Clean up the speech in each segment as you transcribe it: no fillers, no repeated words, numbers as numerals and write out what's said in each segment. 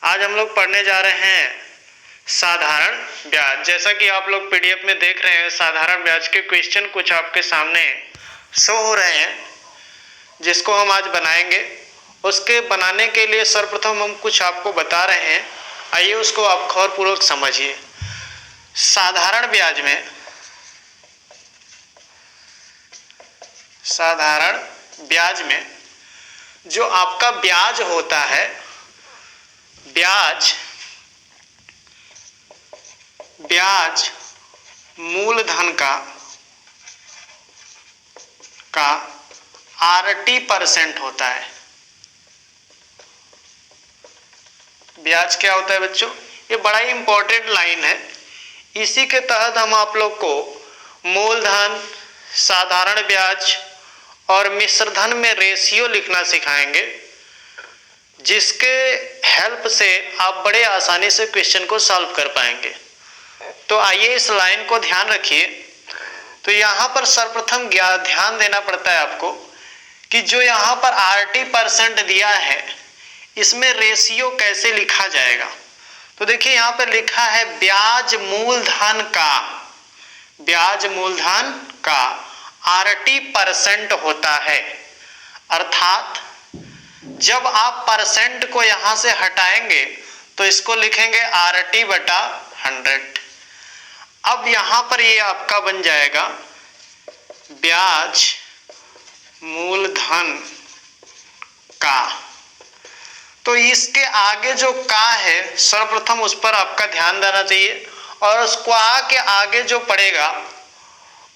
आज हम लोग पढ़ने जा रहे हैं साधारण ब्याज। जैसा कि आप लोग पीडीएफ में देख रहे हैं, साधारण ब्याज के क्वेश्चन कुछ आपके सामने शो हो रहे हैं, जिसको हम आज बनाएंगे। उसके बनाने के लिए सर्वप्रथम हम कुछ आपको बता रहे हैं, आइए उसको आप गौरपूर्वक समझिए। साधारण ब्याज में जो आपका ब्याज होता है, ब्याज मूलधन का RT% होता है। ब्याज क्या होता है बच्चों? ये बड़ा ही इंपॉर्टेंट लाइन है। इसी के तहत हम आप लोग को मूलधन, साधारण ब्याज और मिश्रधन में रेशियो लिखना सिखाएंगे, जिसके हेल्प से आप बड़े आसानी से क्वेश्चन को सॉल्व कर पाएंगे। तो आइए इस लाइन को ध्यान रखिए। तो यहाँ पर सर्वप्रथम ध्यान देना पड़ता है आपको कि जो यहाँ पर RT% दिया है, इसमें रेशियो कैसे लिखा जाएगा। तो देखिए यहाँ पर लिखा है ब्याज मूलधन का RT% होता है। अर्थात जब आप परसेंट को यहां से हटाएंगे तो इसको लिखेंगे RT/100। अब यहां पर ये आपका बन जाएगा ब्याज मूलधन का। तो इसके आगे जो का है, सर्वप्रथम उस पर आपका ध्यान देना चाहिए, और उसको के आगे जो पड़ेगा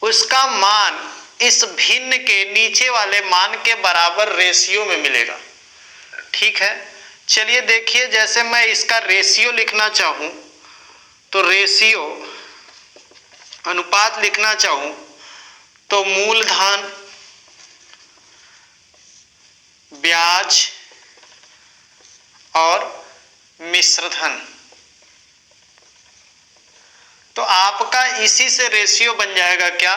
उसका मान इस भिन्न के नीचे वाले मान के बराबर रेशियो में मिलेगा। ठीक है, चलिए देखिए, जैसे मैं इसका रेशियो लिखना चाहूं तो रेशियो अनुपात लिखना चाहूं तो मूलधन, ब्याज और मिश्रधन, तो आपका इसी से रेशियो बन जाएगा क्या।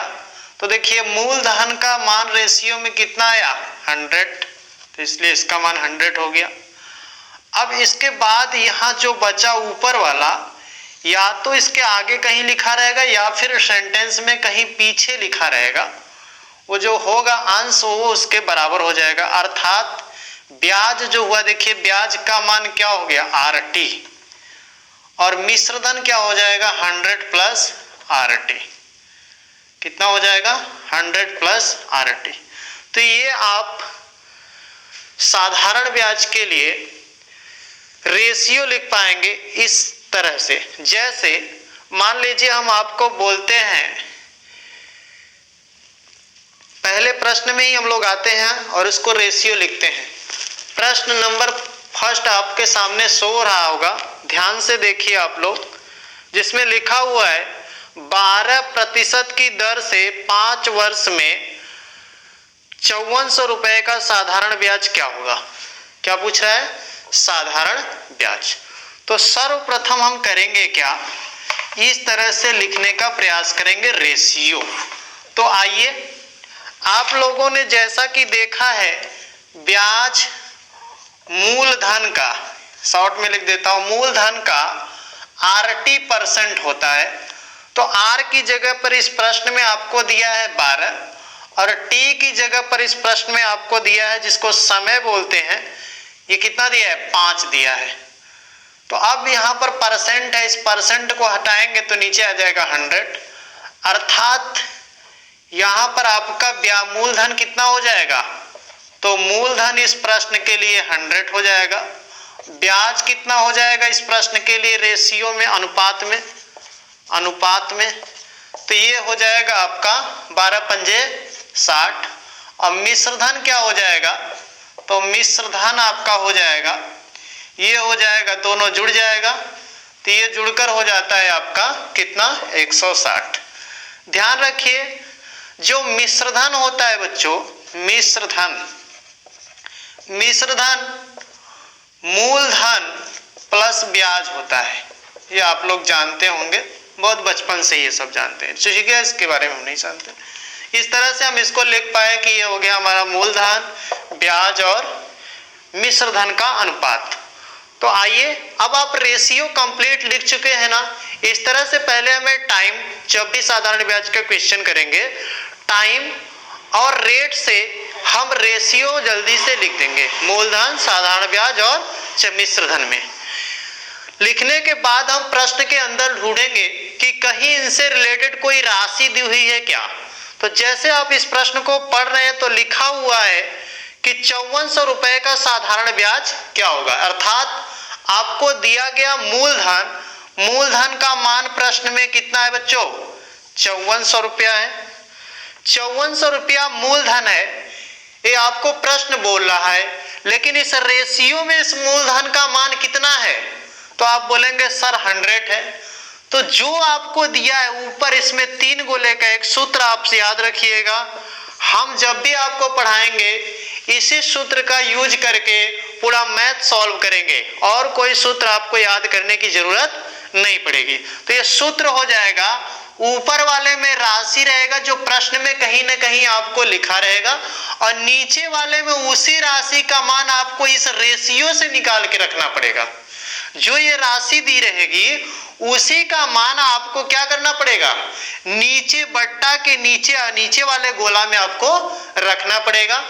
तो देखिए मूलधन का मान रेशियो में कितना आया, 100, तो इसलिए इसका मान 100 हो गया। अब इसके बाद यहाँ जो बचा ऊपर वाला, या तो इसके आगे कहीं लिखा रहेगा या फिर सेंटेंस में कहीं पीछे लिखा रहेगा। वो जो होगा अंश वो उसके बराबर हो जाएगा। अर्थात ब्याज जो हुआ, देखिए ब्याज का मान क्या हो गया, RT, और मिश्रधन क्या हो जाएगा, 100 + RT। कितना हो जाएगा, 100 + RT। तो ये आप साधारण ब्याज के लिए रेशियो लिख पाएंगे इस तरह से। जैसे मान लीजिए हम आपको बोलते हैं, पहले प्रश्न में ही हम लोग आते हैं और इसको रेशियो लिखते हैं। प्रश्न नंबर फर्स्ट आपके सामने शो हो रहा होगा, ध्यान से देखिए आप लोग, जिसमें लिखा हुआ है 12% की दर से 5 वर्ष में 5400 रुपए का साधारण ब्याज क्या होगा। क्या पूछ रहा है, साधारण ब्याज। तो सर्वप्रथम हम करेंगे क्या, इस तरह से लिखने का प्रयास करेंगे रेशियो। तो आइए, आप लोगों ने जैसा कि देखा है, ब्याज मूलधन का, शॉर्ट में लिख देता हूं, मूलधन का RT% होता है। तो R की जगह पर इस प्रश्न में आपको दिया है 12, और T की जगह पर इस प्रश्न में आपको दिया है, जिसको समय बोलते हैं, ये कितना दिया है, 5 दिया है। तो अब यहाँ पर परसेंट है, इस परसेंट को हटाएंगे तो नीचे आ जाएगा 100। अर्थात यहाँ पर आपका मूलधन कितना हो जाएगा, तो मूलधन इस प्रश्न के लिए 100 हो जाएगा। ब्याज कितना हो जाएगा इस प्रश्न के लिए, रेशियो में, अनुपात में, तो ये हो जाएगा आपका 12×5 = 60। और मिश्रधन क्या हो जाएगा, तो मिश्रधन आपका हो जाएगा, ये हो जाएगा, दोनों जुड़ जाएगा, तो ये जुड़कर हो जाता है आपका कितना, 160। ध्यान रखिए, जो मिश्रधन होता है बच्चों, मिश्रधन मूलधन प्लस ब्याज होता है। ये आप लोग जानते होंगे, बहुत बचपन से ये सब जानते हैं, ठीक है, इसके बारे में हम नहीं जानते। इस तरह से हम इसको लिख पाए कि ये हो गया हमारा मूलधन, ब्याज और मिश्रधन का अनुपात। तो आइए अब आप रेशियो कंप्लीट लिख चुके हैं ना। इस तरह से पहले हमें टाइम, जब भी साधारण ब्याज का क्वेश्चन करेंगे, टाइम और रेट से हम रेशियो जल्दी से लिख देंगे, मूलधन, साधारण ब्याज और मिश्र धन में। लिखने के बाद हम प्रश्न के अंदर ढूंढेंगे कि कहीं इनसे रिलेटेड कोई राशि दी हुई है क्या। तो जैसे आप इस प्रश्न को पढ़ रहे हैं तो लिखा हुआ है कि 5400 रुपए का साधारण ब्याज क्या होगा, अर्थात आपको दिया गया मूलधन, मूलधन का मान प्रश्न में कितना है बच्चों, 5400 रुपया है। 5400 रुपया मूलधन है, ये आपको प्रश्न बोल रहा है, लेकिन इस रेशियो में इस मूलधन का मान कितना है, तो आप बोलेंगे सर 100 है। तो जो आपको दिया है ऊपर, इसमें 3 गोले का एक सूत्र आप याद रखिएगा। हम जब भी आपको पढ़ाएंगे इसी सूत्र का यूज करके पूरा मैथ सॉल्व करेंगे और कोई सूत्र आपको याद करने की जरूरत नहीं पड़ेगी। तो ये सूत्र हो जाएगा, ऊपर वाले में राशि रहेगा जो प्रश्न में कहीं ना कहीं आपको लिखा रहेगा, और नीचे वाले में उसी राशि का मान आपको इस रेशियो से निकाल के रखना पड़ेगा। जो ये राशि दी रहेगी उसी का मान आपको क्या करना पड़ेगा, नीचे बट्टा के नीचे वाले गोला में आपको रखना पड़ेगा।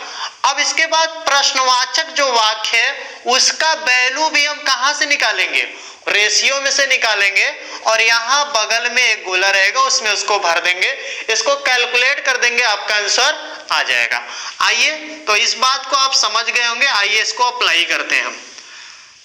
अब इसके बाद प्रश्नवाचक जो वाक्य है उसका वैल्यू भी हम कहां से निकालेंगे, रेशियो में से निकालेंगे, और यहाँ बगल में एक गोला रहेगा उसमें उसको भर देंगे, इसको कैलकुलेट कर देंगे, आपका आंसर आ जाएगा। आइए, तो इस बात को आप समझ गए होंगे, आइए इसको अप्लाई करते हैं हम।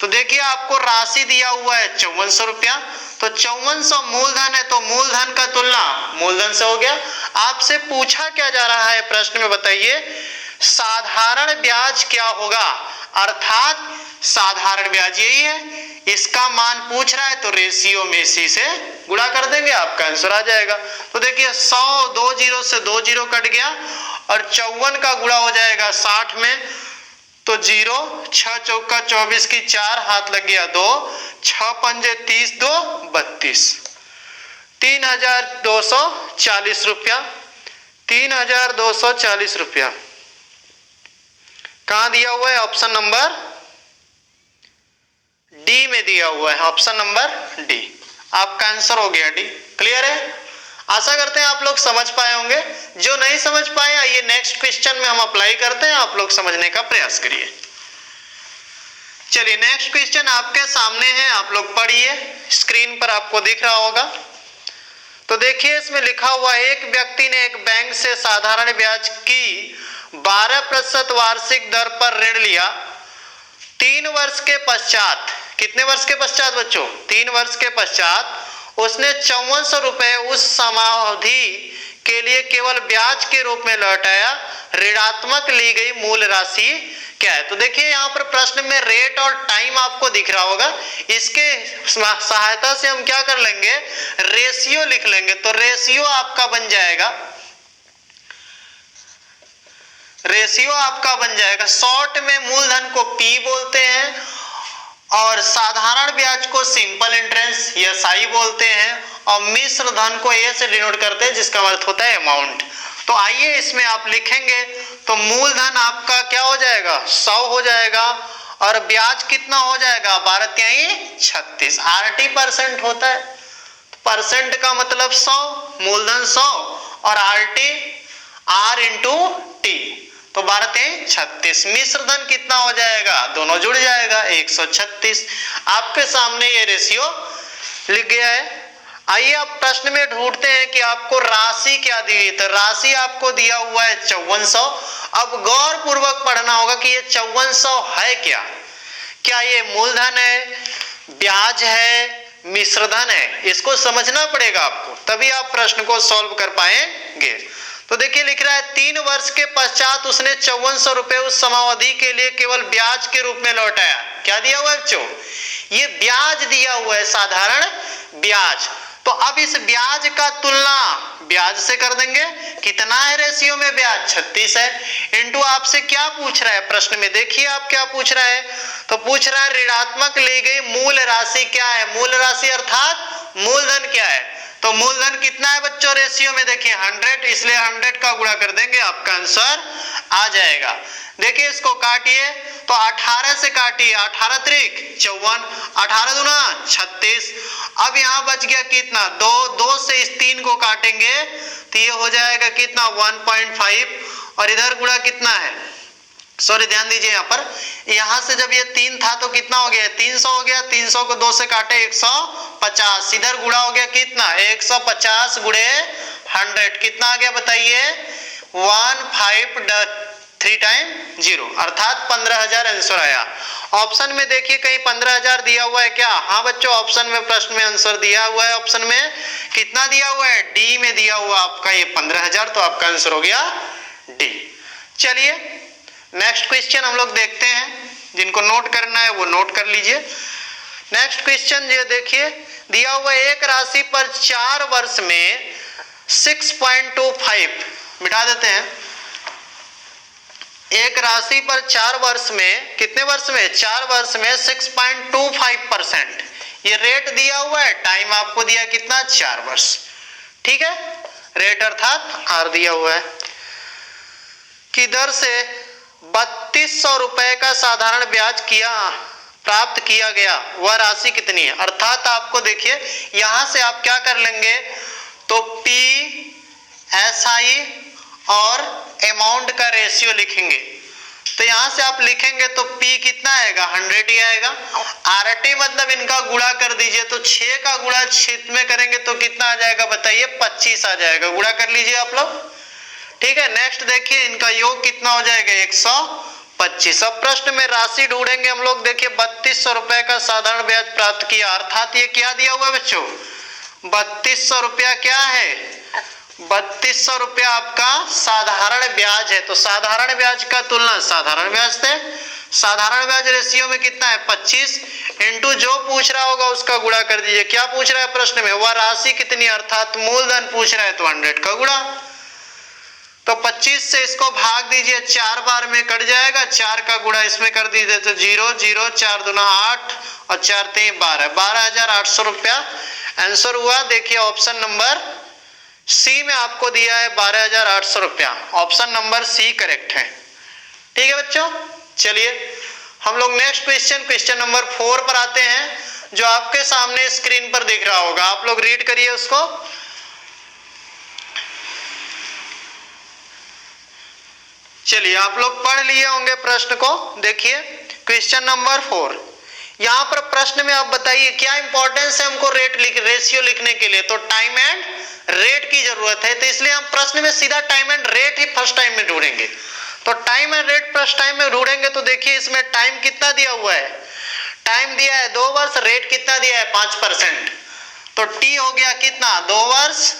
तो देखिए आपको राशि दिया हुआ है 5400 रुपया, तो 5400 मूलधन है, तो मूलधन का तुलना मूलधन से हो गया। आपसे पूछा क्या जा रहा है प्रश्न में, बताइए साधारण ब्याज क्या होगा, अर्थात साधारण ब्याज यही है, इसका मान पूछ रहा है, तो रेशियो में इसी से गुणा कर देंगे, आपका आंसर आ जाएगा। तो देखिए 100, 2 जीरो से 2 जीरो कट गया, और 54 का गुणा हो जाएगा 60 में, तो 0, 6 चौका 24 की 4 हाथ लग गया 2, 6 पंजे 30, 2 32, 3240 रुपया, 3240 रुपया कहां दिया हुआ है, ऑप्शन नंबर डी में दिया हुआ है, ऑप्शन नंबर डी, आपका आंसर हो गया डी। क्लियर है, आशा करते हैं आप लोग समझ पाए होंगे। जो नहीं समझ पाए आइए नेक्स्ट क्वेश्चन में हम अप्लाई करते हैं, आप लोग समझने का प्रयास करिए। चलिए नेक्स्ट क्वेश्चन आपके सामने है, आप लोग पढ़िए, स्क्रीन पर आपको दिख रहा होगा। तो देखिए इसमें लिखा हुआ है, एक व्यक्ति ने एक बैंक से साधारण ब्याज की 12% वार्षिक दर पर ऋण लिया। 3 वर्ष के पश्चात, कितने वर्ष के पश्चात बच्चों, 3 वर्ष के पश्चात उसने 5400 रुपए उस समावधि के लिए केवल ब्याज के रूप में लौटाया, ऋणात्मक ली गई मूल राशि क्या है। तो देखिए यहाँ पर प्रश्न में रेट और टाइम आपको दिख रहा होगा, इसके सहायता से हम क्या कर लेंगे, रेशियो लिख लेंगे। तो रेशियो आपका बन जाएगा, रेशियो आपका बन जाएगा, शॉर्ट में मूलधन को पी बोलते हैं और साधारण ब्याज को सिंपल इंटरेस्ट या साई बोलते हैं, और मिश्र धन को ए से डिनोट करते हैं जिसका अर्थ होता है अमाउंट। तो आइए इसमें आप लिखेंगे, तो मूलधन आपका क्या हो जाएगा, 100 हो जाएगा, और ब्याज कितना हो जाएगा, 12 36, RT% होता है, परसेंट का मतलब 100, मूलधन 100 और RT R इंटू टी, तो 12 36, मिश्र धन कितना हो जाएगा, दोनों जुड़ जाएगा 136। आपके सामने ये रेशियो लिख गया है। आइए अब प्रश्न में ढूंढते हैं कि आपको राशि क्या दी है। तो राशि आपको दिया हुआ है 5400। अब गौर पूर्वक पढ़ना होगा कि ये 5400 है क्या, क्या ये मूलधन है, ब्याज है, मिश्रधन है, इसको समझना पड़ेगा आपको, तभी आप प्रश्न को सॉल्व कर पाएंगे। तो देखिए लिख रहा है 3 वर्ष के पश्चात उसने 5400 रुपए उस समावधि के लिए केवल ब्याज के रूप में लौटाया। क्या दिया हुआ है बच्चों, ये ब्याज दिया हुआ है, साधारण ब्याज। तो अब इस ब्याज का तुलना ब्याज से कर देंगे, कितना है रेशियो में ब्याज, 36 है, इंटू आपसे क्या पूछ रहा है प्रश्न में, देखिए आप क्या पूछ रहा है, तो पूछ रहा है ऋणात्मक ली गई मूल राशि क्या है, मूल राशि अर्थात मूलधन क्या है। तो मूलधन कितना है बच्चों रेशियो में, देखिए 100, इसलिए 100 का गुणा कर देंगे, आपका आंसर आ जाएगा। देखिए इसको काटिए तो 18 से काटिए, 18 त्रिक 54, 18 दूना 36। अब यहाँ बच गया कितना, 2 से इस 3 को काटेंगे तो ये हो जाएगा कितना 1.5, और इधर गुणा कितना है, सॉरी ध्यान दीजिए यहाँ पर, यहाँ से जब ये 3 था तो कितना हो गया 300 हो गया, 300 को 2 से काटे 150, इधर गुणा हो गया कितना 150 गुणे 100, कितना आ गया बताइए 153 टाइम 0, अर्थात 15,000 आंसर आया। ऑप्शन में देखिए कहीं 15,000 दिया हुआ है क्या, हाँ बच्चों ऑप्शन में प्रश्न में आंसर दिया हुआ है, ऑप्शन में कितना दिया हुआ है, डी में दिया हुआ आपका ये 15,000, तो आपका आंसर हो गया डी। चलिए नेक्स्ट क्वेश्चन हम लोग देखते हैं, जिनको नोट करना है वो नोट कर लीजिए। नेक्स्ट क्वेश्चन ये देखिए, दिया हुआ एक राशि पर 4 वर्ष में 6.25, मिटा देते हैं, एक राशि पर 4 वर्ष में, कितने वर्ष में 4 वर्ष में 6.25% ये रेट दिया हुआ है, टाइम आपको दिया कितना 4 वर्ष, ठीक है, रेट अर्थात आर दिया हुआ है, की दर से 3200 रुपए का साधारण ब्याज प्राप्त किया गया, वह राशि कितनी है। अर्थात आपको देखिए यहां से आप क्या कर लेंगे, तो PSI और अमाउंट का रेशियो लिखेंगे, तो यहां से आप लिखेंगे तो P कितना आएगा 100 ही आएगा, RT मतलब इनका गुणा कर दीजिए, तो 6 का गुणा 6 में करेंगे तो कितना आ जाएगा बताइए 25 आ जाएगा, गुणा कर लीजिए आप लोग, ठीक है। नेक्स्ट देखिए इनका योग कितना हो जाएगा 125। अब प्रश्न में राशि ढूंढेंगे हम लोग, देखिए 3200 रुपए का साधारण ब्याज प्राप्त किया, अर्थात ये क्या दिया हुआ है बच्चों 3200 रुपया क्या है, 3200 रुपया आपका साधारण ब्याज है, तो साधारण ब्याज का तुलना साधारण ब्याज से, साधारण ब्याज रेशियो में कितना है 25 इंटू जो पूछ रहा होगा उसका गुणा कर दीजिए, क्या पूछ रहा है प्रश्न में, वह राशि कितनी, अर्थात मूलधन पूछ रहा है तो 100 का गुणा, तो 25 से इसको भाग दीजिए, 4 बार में कट जाएगा, 4 का गुणा इसमें कर दीजिए तो 0 0 4 दूना 8 और 4 3 12, 12,800 रुपया आंसर हुआ। देखिए ऑप्शन नंबर सी में आपको दिया है 12,800 रुपया, ऑप्शन नंबर सी करेक्ट है, ठीक है बच्चों। चलिए हम लोग नेक्स्ट क्वेश्चन नंबर 4 पर आते हैं, जो आपके सामने स्क्रीन पर दिख रहा होगा, आप लोग रीड करिए उसको। चलिए आप लोग पढ़ लिए होंगे प्रश्न को, देखिए क्वेश्चन नंबर 4, यहाँ पर प्रश्न में आप बताइए क्या इंपॉर्टेंस है हमको रेशियो लिखने के लिए, तो टाइम एंड रेट की जरूरत है, तो इसलिए हम प्रश्न में सीधा time and rate he first time में ढूंढेंगे, तो time and rate first time में ढूंढेंगे, तो देखिए इसमें टाइम कितना दिया हुआ है, टाइम दिया है 2 वर्ष, रेट कितना दिया है 5%, तो टी हो गया कितना 2 वर्ष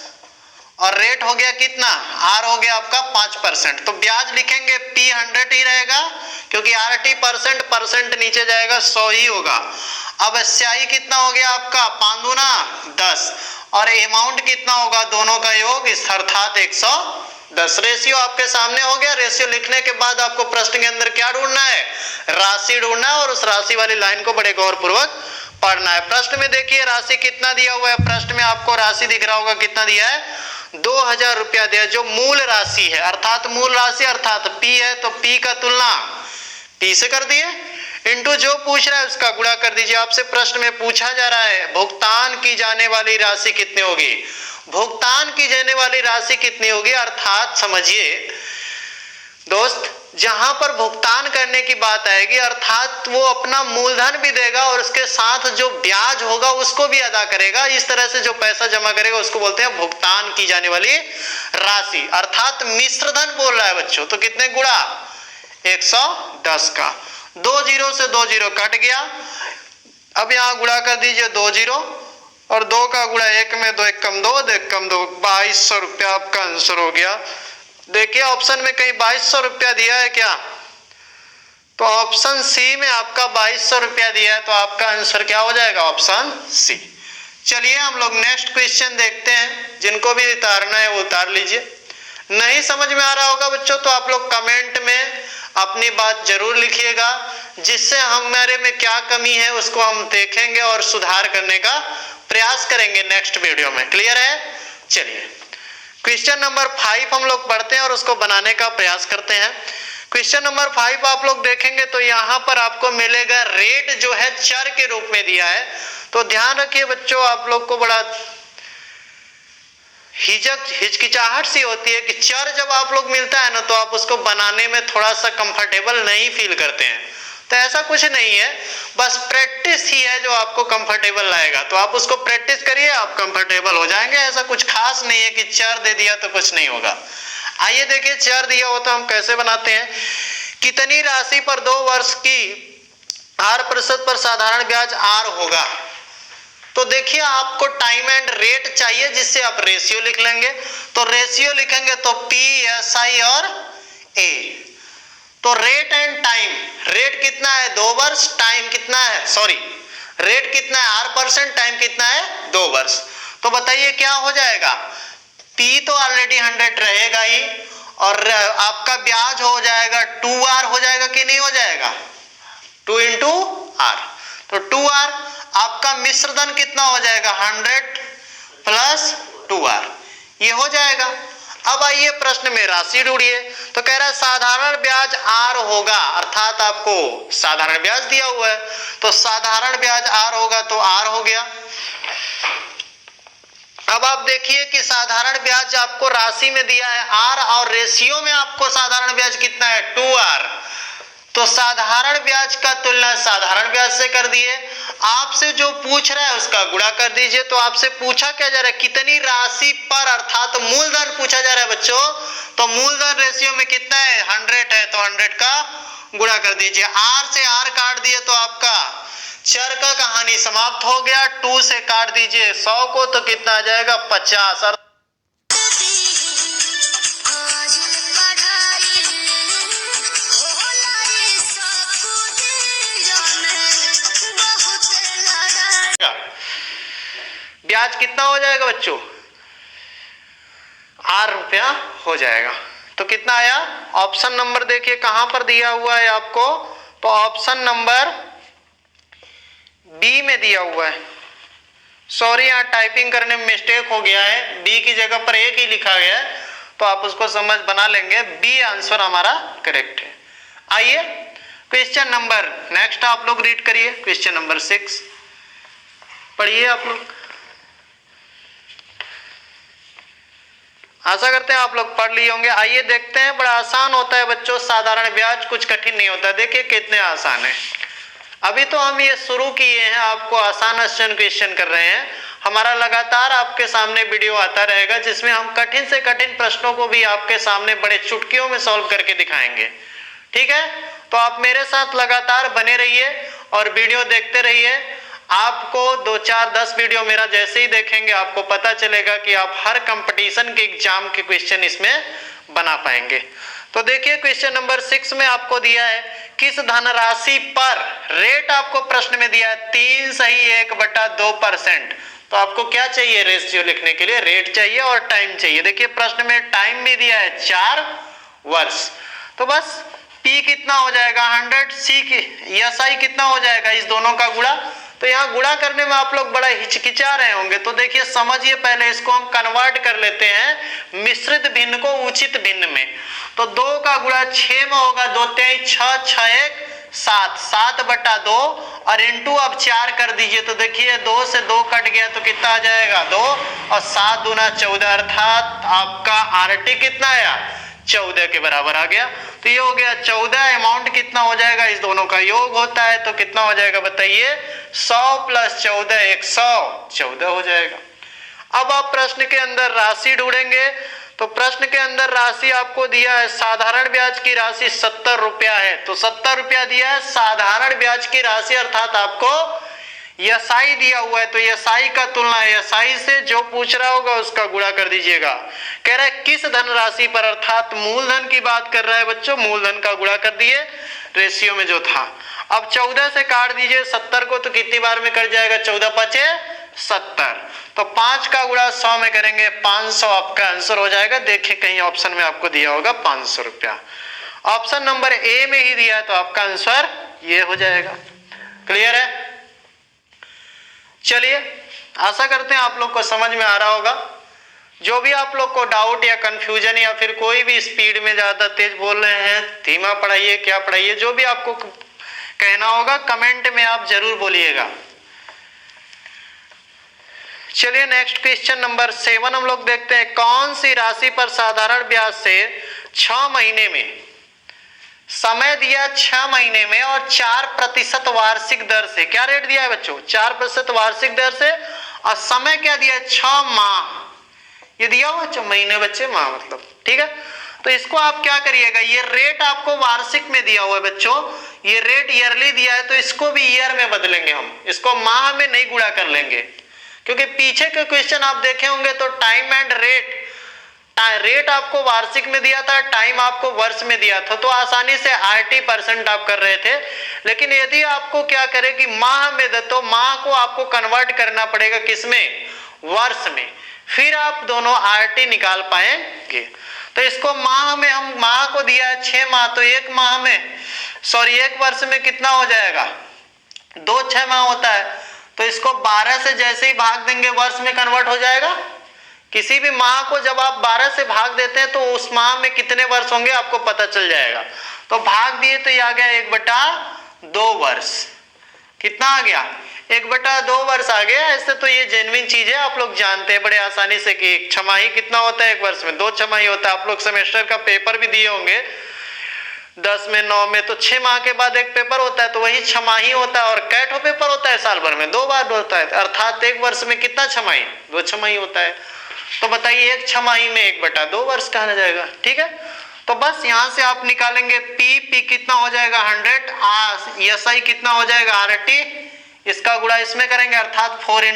और रेट हो गया कितना आर हो गया आपका 5%, तो ब्याज लिखेंगे P 100 ही रहेगा, क्योंकि RT परसेंट नीचे जाएगा 100 ही होगा। अब स्याही कितना हो गया आपका 5 दूना 10 और अमाउंट कितना होगा, दोनों का योग इस अर्थात 110। रेशियो आपके सामने हो गया, रेशियो लिखने के बाद आपको प्रश्न के अंदर क्या ढूंढना है, राशि ढूंढना है, और उस राशि वाली लाइन को बड़े गौरपूर्वक पढ़ना है। प्रश्न में देखिए राशि कितना दिया हुआ है, प्रश्न में आपको राशि दिख रहा होगा कितना दिया है 2,000 रुपया दिया, जो मूल राशि है, अर्थात मूल राशि अर्थात P है, तो P का तुलना P से कर दिए, इंटू जो पूछ रहा है उसका गुणा कर दीजिए। आपसे प्रश्न में पूछा जा रहा है भुगतान की जाने वाली राशि कितनी होगी, भुगतान की जाने वाली राशि कितनी होगी, अर्थात समझिए दोस्त, जहां पर भुगतान करने की बात आएगी अर्थात वो अपना मूलधन भी देगा और उसके साथ जो ब्याज होगा उसको भी अदा करेगा, इस तरह से जो पैसा जमा करेगा उसको बोलते हैं भुगतान की जाने वाली राशि, अर्थात मिश्र धन बोल रहा है बच्चों, तो कितने गुणा 110 का, 2 0 से 2 0 कट गया, अब यहाँ गुणा कर दीजिए 2 0 और 2 का गुणा 1 में 2 1 कम 2 1 कम 2, 2200 रुपया आपका आंसर हो गया। देखिए ऑप्शन में कहीं 2200 रुपया दिया है क्या, तो ऑप्शन सी में आपका 2200 रुपया दिया है, तो आपका आंसर क्या हो जाएगा ऑप्शन सी। चलिए हम लोग नेक्स्ट क्वेश्चन देखते हैं, जिनको भी उतारना है वो उतार लीजिए। नहीं समझ में आ रहा होगा बच्चों तो आप लोग कमेंट में अपनी बात जरूर लिखिएगा, जिससे हमारे में क्या कमी है उसको हम देखेंगे और सुधार करने का प्रयास करेंगे नेक्स्ट वीडियो में। क्लियर है? चलिए क्वेश्चन नंबर 5 हम लोग पढ़ते हैं और उसको बनाने का प्रयास करते हैं। क्वेश्चन नंबर 5 आप लोग देखेंगे तो यहाँ पर आपको मिलेगा रेट जो है चर के रूप में दिया है। तो ध्यान रखिए बच्चों, आप लोग को बड़ा हिचकिचाहट सी होती है कि चर जब आप लोग मिलता है ना तो आप उसको बनाने में थोड़ा सा कंफर्टेबल नहीं फील करते हैं। तो ऐसा कुछ नहीं है, बस प्रैक्टिस ही है जो आपको कंफर्टेबल लाएगा। तो आप उसको प्रैक्टिस करिए, आप कंफर्टेबल हो जाएंगे। ऐसा कुछ खास नहीं है कि चर दे दिया तो कुछ नहीं होगा। आइए देखिए, चर दिया हो तो हम कैसे बनाते हैं। कितनी राशि पर 2 वर्ष की 8% पर साधारण ब्याज आर होगा। तो देखिए, आपको टाइम एंड रेट चाहिए जिससे आप रेशियो लिख लेंगे। तो रेशियो लिखेंगे तो पी, एस आई और ए। तो रेट एंड टाइम, रेट कितना है 2 वर्ष, टाइम कितना है, सॉरी रेट कितना है 8%, टाइम कितना है 2 वर्ष। तो बताइए क्या हो जाएगा। पी तो ऑलरेडी 100 रहेगा ही, और आपका ब्याज हो जाएगा 2R हो जाएगा कि नहीं हो जाएगा, 2 इंटू आर। तो 2R आपका मिश्रधन कितना हो जाएगा 100 प्लस 2R, ये हो जाएगा। अब आइए प्रश्न में राशि ढूंढिए। तो कह रहा है साधारण ब्याज आर होगा, अर्थात आपको साधारण ब्याज दिया हुआ है तो साधारण ब्याज आर होगा, तो आर हो गया। अब आप देखिए कि साधारण ब्याज आपको राशि में दिया है आर, और रेशियो में आपको साधारण ब्याज कितना है 2R। तो साधारण ब्याज का तुलना साधारण ब्याज से कर दिए। आपसे जो पूछ रहा है उसका गुणा कर दीजिए। तो आपसे पूछा क्या जा रहा है, कितनी राशि पर, अर्थात मूलधन पूछा जा रहा है बच्चों। तो मूलधन रेशियो में कितना है 100 है, तो 100 का गुणा कर दीजिए। आर से आर काट दिए तो आपका चर का कहानी समाप्त हो गया। 2 से काट दीजिए 100 को तो कितना आ जाएगा 50। ब्याज कितना हो जाएगा बच्चों, ₹8 हो जाएगा। तो कितना आया, ऑप्शन नंबर देखिए कहां पर दिया हुआ है आपको। तो ऑप्शन नंबर बी में दिया हुआ है। सॉरी, यहाँ टाइपिंग करने में मिस्टेक हो गया है, बी की जगह पर एक ही लिखा गया है, तो आप उसको समझ बना लेंगे। बी आंसर हमारा करेक्ट है। आइए क्वेश्चन नंबर नेक्स्ट आप लोग रीड करिए। क्वेश्चन नंबर 6 पढ़िए आप लोग। आशा करते हैं आप लोग पढ़ लिए होंगे। आइए देखते हैं, बड़ा आसान होता है बच्चों साधारण ब्याज, कुछ कठिन नहीं होता। देखिए कितने आसान है। अभी तो हम ये शुरू किए हैं, आपको आसान क्वेश्चन कर रहे हैं। हमारा लगातार आपके सामने वीडियो आता रहेगा जिसमें हम कठिन से कठिन प्रश्नों को भी आपके सामने बड़े चुटकियों में सॉल्व करके दिखाएंगे। ठीक है, तो आप मेरे साथ लगातार बने रहिए और वीडियो देखते रहिए। आपको 2, 4, 10 वीडियो मेरा जैसे ही देखेंगे आपको पता चलेगा कि आप हर कंपटीशन के एग्जाम के क्वेश्चन इसमें बना पाएंगे। तो देखिए क्वेश्चन नंबर 6 में आपको दिया है किस धनराशि पर, रेट आपको प्रश्न में दिया है 3 सही 1/2%। तो आपको क्या चाहिए रेशियो लिखने के लिए, रेट चाहिए और टाइम चाहिए। देखिए प्रश्न में टाइम भी दिया है 4 वर्ष। तो बस P कितना हो जाएगा 100, सी की SI कितना हो जाएगा, इस दोनों का गुणा। तो यहाँ गुणा करने में आप लोग बड़ा हिचकिचा रहे होंगे, तो देखिए समझिए, पहले इसको हम कन्वर्ट कर लेते हैं मिश्रित भिन्न को उचित भिन्न में। तो 2 का गुणा 6 में होगा, 2 3 6 6 1 7 7/2 और इंटू अब 4 कर दीजिए। तो देखिए 2 से 2 कट गया तो कितना आ जाएगा 2 और 7 दूना 14, अर्थात आपका RT कितना आया 14 के बराबर आ गया। तो ये हो गया 14। अमाउंट कितना हो जाएगा, इस दोनों का योग होता है, तो कितना हो जाएगा बताइए 100 + 14 114 हो जाएगा। अब आप प्रश्न के अंदर राशि ढूंढेंगे। तो प्रश्न के अंदर राशि आपको दिया है, साधारण ब्याज की राशि 70 रुपया है। तो 70 रुपया दिया है साधारण ब्याज की राशि, अर्थात आपको SI दिया हुआ है। तो SI का तुलना SI से जो पूछ रहा होगा उसका गुणा कर दीजिएगा। कह रहा है किस धनराशि पर, अर्थात मूलधन की बात कर रहा है बच्चों, मूलधन का गुणा कर दिए रेशियो में जो था। अब 14 से काट दीजिए 70 को, तो कितनी बार में कर जाएगा 14 × 5 = 70। तो 5 का गुणा 100 में करेंगे 500 आपका आंसर हो जाएगा। देखिए कहीं ऑप्शन में आपको दिया होगा 500 रुपया, ऑप्शन नंबर ए में ही दिया है, तो आपका आंसर ये हो जाएगा। क्लियर है। चलिए आशा करते हैं आप लोग को समझ में आ रहा होगा। जो भी आप लोग को डाउट या कंफ्यूजन या फिर कोई भी स्पीड में ज्यादा तेज बोल रहे हैं, धीमा पढ़ाइए, क्या पढ़ाइए, जो भी आपको कहना होगा कमेंट में आप जरूर बोलिएगा। चलिए नेक्स्ट क्वेश्चन नंबर 7 हम लोग देखते हैं। कौन सी राशि पर साधारण ब्याज से 6 महीने में समय दिया 6 महीने में और 4% वार्षिक दर से, क्या रेट दिया है बच्चों? 4% वार्षिक दर से, और समय क्या दिया है? 6 माह। ये दिया हुआ बच्चों, महीने बच्चे माह मतलब, ठीक है। तो इसको आप क्या करिएगा, ये रेट आपको वार्षिक में दिया हुआ है बच्चों, ये रेट ईयरली दिया है, तो इसको भी ईयर में बदलेंगे हम, इसको माह में नहीं गुणा कर लेंगे, क्योंकि पीछे के क्वेश्चन आप देखे होंगे तो टाइम एंड रेट आपको वार्षिक में दिया था, टाइम आपको वर्ष में दिया था, तो आसानी से 80% आप कर रहे थे। लेकिन यदि आपको क्या करे कि माह में दे, तो माह को आपको कन्वर्ट करना पड़ेगा किसमें? वर्ष में, फिर आप दोनों आरटी निकाल पाएंगे। तो इसको माह में, हम माह को दिया है 6 माह, तो एक वर्ष में कितना हो जाएगा? 2 6 माह होता है, तो इसको 12 से जैसे ही भाग देंगे वर्ष में कन्वर्ट हो जाएगा। किसी भी माह को जब आप 12 से भाग देते हैं तो उस माह में कितने वर्ष होंगे आपको पता चल जाएगा। तो भाग दिए तो ये आ गया 1/2 वर्ष। कितना आ गया? 1/2 वर्ष आ गया। ऐसे तो ये जेन्युइन चीज है, आप लोग जानते हैं बड़े आसानी से कि 1 छमाही कितना होता है एक वर्ष में? 2 छमाही होता है। आप लोग सेमेस्टर का पेपर भी दिए होंगे 10 में 9 में, तो 6 माह के बाद एक पेपर होता है, तो वही छमाही होता है। और कैटो पेपर होता है साल भर में 2 बार होता है, अर्थात एक वर्ष में कितना छमाही? 2 छमाही होता है। तो बताइए 1 छमाही में 1/2 वर्ष कहा जाएगा, ठीक है। तो बस यहां से आप निकालेंगे पी कितना हो जाएगा 100, एसआई कितना हो जाएगा RT, इसका गुणा इसमें करेंगे, अर्थात 4 ×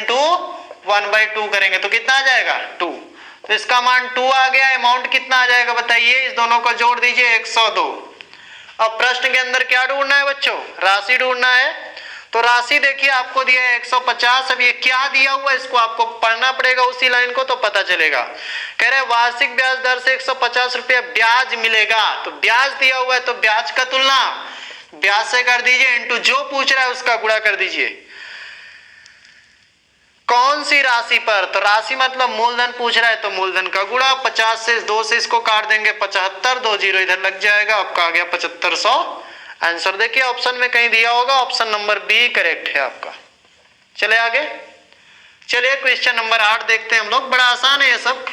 1/2 करेंगे तो कितना आ जाएगा 2। तो इसका मान 2 आ गया। अमाउंट कितना आ जाएगा बताइए? इस दोनों को जोड़ दीजिए 102। अब प्रश्न के अंदर क्या ढूंढना है बच्चों? राशि ढूंढना है। तो राशि देखिए आपको दिया है 150। अब ये क्या दिया हुआ है इसको आपको पढ़ना पड़ेगा, उसी लाइन को तो पता चलेगा। कह रहे वार्षिक ब्याज दर से 150 रुपया ब्याज मिलेगा। तो ब्याज दिया हुआ है तो ब्याज का तुलना ब्याज से कर दीजिए, इंटू जो पूछ रहा है उसका गुणा कर दीजिए। कौन सी राशि पर? तो राशि मतलब मूलधन पूछ रहा है तो मूलधन का गुणा। 50 से 2 से इसको काट देंगे 75, 2 0 इधर लग जाएगा, आपका आ गया 7500। आंसर देखिए ऑप्शन में कहीं दिया होगा, ऑप्शन नंबर बी करेक्ट है आपका। चले आगे, चलिए क्वेश्चन नंबर 8 देखते हैं हम लोग। बड़ा आसान है ये सब,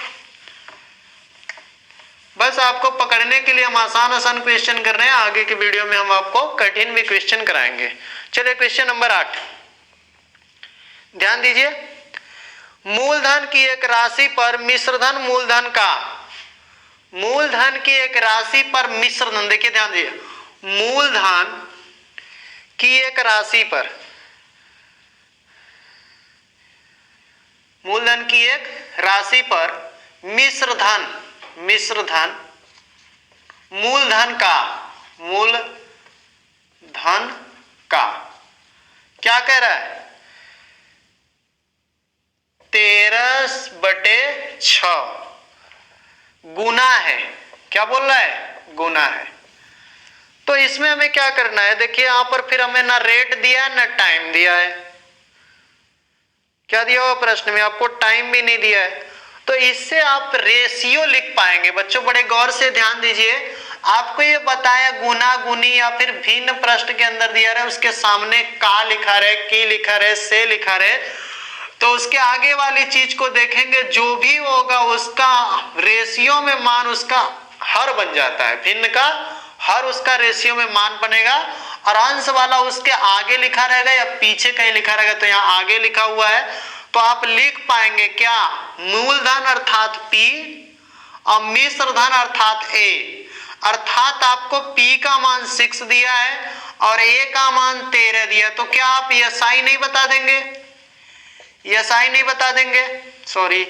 बस आपको पकड़ने के लिए हम आसान क्वेश्चन कर रहे हैं। आगे की वीडियो में हम आपको कठिन भी क्वेश्चन कराएंगे। चलिए क्वेश्चन नंबर 8 ध्यान दीजिए। मूलधन की एक राशि पर मिश्रधन मूलधन की एक राशि पर मिश्रधन, देखिए ध्यान दीजिए, मूलधन की एक राशि पर मिश्रधन मूलधन का क्या कह रहा है? 13/6 गुना है। क्या बोल रहा है? गुना है। तो इसमें हमें क्या करना है? देखिए यहां पर फिर हमें ना रेट दिया है ना टाइम दिया है। क्या दिया हुआ प्रश्न में? आपको टाइम भी नहीं दिया है। तो इससे आप रेशियो लिख पाएंगे। बच्चों बड़े गौर से ध्यान दीजिए, आपको ये बताया गुना गुनी या फिर भिन्न प्रश्न के अंदर दिया रहे, उसके सामने का लिखा रहे, की लिखा रहे, से लिखा रहे, तो उसके आगे वाली चीज को देखेंगे, जो भी होगा उसका रेशियो में मान उसका हर बन जाता है। भिन्न का हर उसका रेशियो में मान बनेगा, और अंश वाला उसके आगे लिखा रहेगा या पीछे कहीं लिखा रहेगा। तो यहाँ आगे लिखा हुआ है तो आप लिख पाएंगे क्या? मूलधन अर्थात P और मिश्रधन अर्थात A। अर्थात आपको P का मान 6 दिया है और A का मान 13 दिया, तो क्या आप SI नहीं बता देंगे? SI नहीं बता देंगे, सॉरी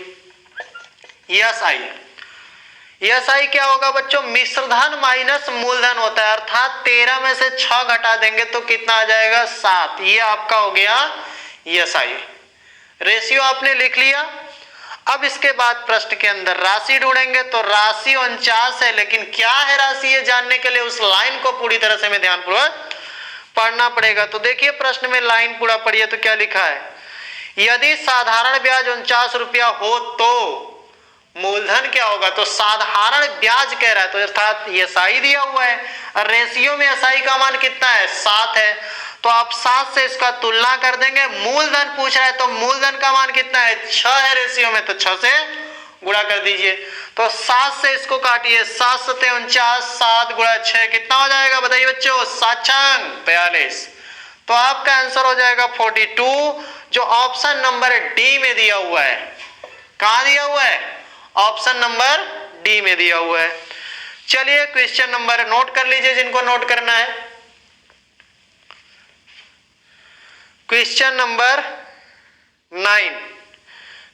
SI क्या होगा बच्चों? मिश्रधन माइनस मूलधन होता है, अर्थात 13 में से 6 घटा देंगे तो कितना आ जाएगा? 7। ये आपका हो गया SI। रेशियो आपने लिख लिया। अब इसके बाद प्रश्न के अंदर राशि ढूंढेंगे, तो राशि 49 है, लेकिन क्या है राशि ये जानने के लिए उस लाइन को पूरी तरह से हमें ध्यानपूर्वक पढ़ना पड़ेगा। तो देखिए प्रश्न में लाइन पूरा पढ़िए तो क्या लिखा है? यदि साधारण ब्याज 49 रुपया हो तो मूलधन क्या होगा, तो साधारण ब्याज कह रहा है, तो अर्थात एसआई दिया हुआ है और रेशियो में एसआई का मान कितना है 7 है, तो आप 7 से इसका तुलना कर देंगे। मूलधन पूछ रहा है तो मूलधन का मान कितना है 6 है रेशियो में, तो 6 से गुणा कर दीजिए। तो 7 से इसको काटिए, 7 सते 49, 7 गुणा 6 कितना हो जाएगा बताइए बच्चों, 7 छंग 42। तो आपका आंसर हो जाएगा 42, जो ऑप्शन नंबर डी में दिया हुआ है। कहां दिया हुआ है, ऑप्शन नंबर डी में दिया हुआ है। चलिए क्वेश्चन नंबर नोट कर लीजिए जिनको नोट करना है। क्वेश्चन नंबर 9,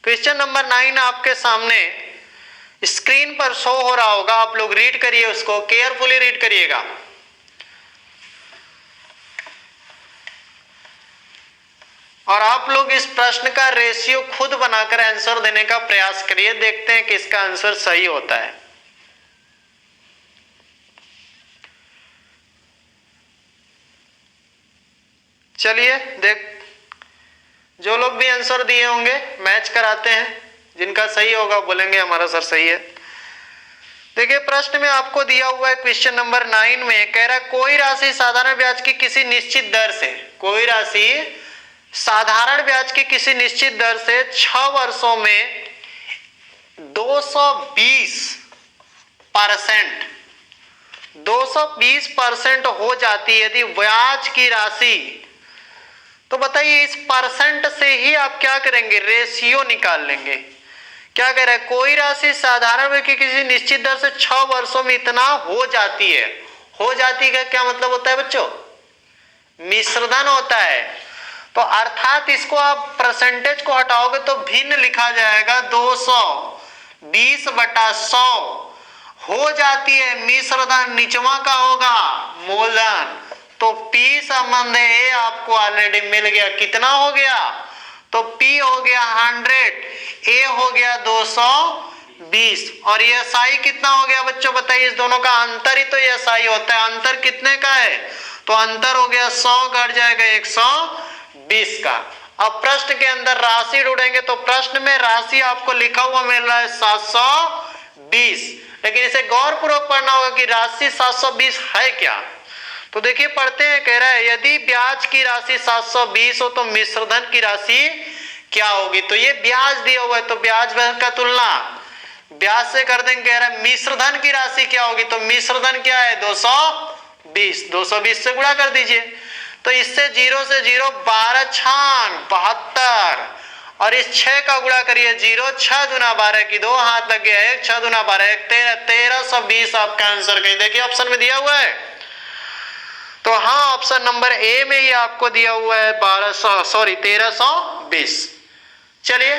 क्वेश्चन नंबर 9 आपके सामने स्क्रीन पर शो हो रहा होगा, आप लोग रीड करिए, उसको केयरफुली रीड करिएगा। और आप लोग इस प्रश्न का रेशियो खुद बनाकर आंसर देने का प्रयास करिए, देखते हैं कि इसका आंसर सही होता है। चलिए देख, जो लोग भी आंसर दिए होंगे मैच कराते हैं, जिनका सही होगा बोलेंगे हमारा सर सही है। देखिए प्रश्न में आपको दिया हुआ है क्वेश्चन नंबर 9 में कह रहा है कोई राशि साधारण ब्याज की किसी निश्चित दर से, कोई राशि साधारण ब्याज की किसी निश्चित दर से 6 वर्षों में 220% हो जाती है यदि ब्याज की राशि, तो बताइए इस परसेंट से ही आप क्या करेंगे, रेशियो निकाल लेंगे। क्या कह रहा है, कोई राशि साधारण ब्याज की किसी निश्चित दर से 6 वर्षों में इतना हो जाती है। हो जाती का क्या मतलब होता है बच्चों, मिश्रधन होता है। तो अर्थात इसको आप परसेंटेज को हटाओगे तो भिन्न लिखा जाएगा, 220/100 हो जाती है मिश्रधन, निचवा का होगा मूलधन। तो P संबंध ए आपको ऑलरेडी मिल गया, कितना हो गया, तो P हो गया 100, A हो गया 220 और ये SI कितना हो गया बच्चों बताइए, इस दोनों का अंतर ही तो ये SI होता है। अंतर कितने का है, तो अंतर हो गया 100, घट जाएगा 120 का। अब प्रश्न के अंदर राशि ढूंढेंगे तो प्रश्न में राशि आपको लिखा हुआ मिल रहा है 720, लेकिन इसे गौरपूर्वक पढ़ना होगा कि राशि 720 है क्या। तो देखिए पढ़ते हैं, कह रहा है यदि ब्याज की राशि 720 हो तो मिश्रधन की राशि क्या होगी। तो ये ब्याज दिया हुआ है तो ब्याज का तुलना ब्याज से कर देंगे। कह रहा है मिश्रधन की राशि क्या होगी, तो मिश्रधन क्या है 220 से गुणा कर दीजिए। तो इससे 0 से 0 12 छान 72 और इस 6 का गुणा करिए, 0 6 दूना 12 की 2 हाथ लग गया, 1 6 दूना 12 1 1320 आपका आंसर कहीं देखिए ऑप्शन में दिया हुआ है। तो हाँ ऑप्शन नंबर ए में ही आपको दिया हुआ है 1320। चलिए